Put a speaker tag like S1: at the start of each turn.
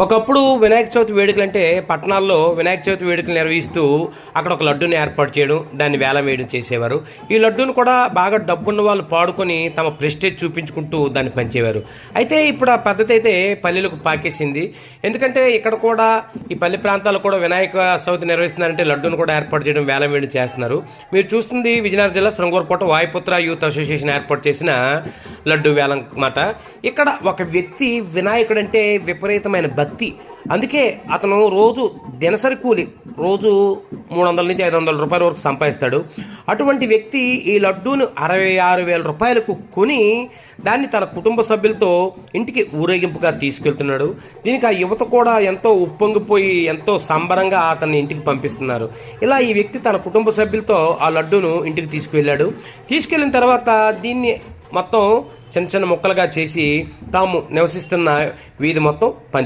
S1: ఒకప్పుడు వినాయక చవితి వేడుకలు అంటే పట్టణాల్లో వినాయక చవితి వేడుకలు నిర్వహిస్తూ అక్కడ ఒక లడ్డూని ఏర్పాటు చేయడం, దాన్ని వేలం వేయడం చేసేవారు. ఈ లడ్డూను కూడా బాగా డబ్బున్న వాళ్ళు పాడుకొని తమ ప్రెస్టేజ్ చూపించుకుంటూ దాన్ని పంచేవారు. అయితే ఇప్పుడు ఆ పద్ధతి అయితే పల్లెలకు పాకేసింది. ఎందుకంటే ఇక్కడ కూడా ఈ పల్లె ప్రాంతాల్లో కూడా వినాయక చవితి నిర్వహిస్తున్నారంటే లడ్డూను కూడా ఏర్పాటు చేయడం, వేలం వేయడం చేస్తున్నారు. మీరు చూస్తుంది విజయనగరం జిల్లా శృంగూరుకోట వాయుపుత్ర యూత్ అసోసియేషన్ ఏర్పాటు చేసిన లడ్డు వేలం మాట. ఇక్కడ ఒక వ్యక్తి వినాయకుడంటే విపరీతమైన భక్తి. అందుకే అతను రోజు దినసరి కూలి రోజు 300 నుంచి 500 రూపాయల వరకు సంపాదిస్తాడు. అటువంటి వ్యక్తి ఈ లడ్డూను 66,000 రూపాయలకు కొని దాన్ని తన కుటుంబ సభ్యులతో ఇంటికి ఊరేగింపుగా తీసుకెళ్తున్నాడు. దీనికి ఆ యువత కూడా ఎంతో ఉప్పొంగిపోయి ఎంతో సంబరంగా అతన్ని ఇంటికి పంపిస్తున్నారు. ఇలా ఈ వ్యక్తి తన కుటుంబ సభ్యులతో ఆ లడ్డూను ఇంటికి తీసుకువెళ్ళాడు. తీసుకెళ్ళిన తర్వాత దీన్ని మొత్తం చిన్న చిన్న ముక్కలుగా చేసి తాము నివసిస్తున్న వీధి మొత్తం పంచి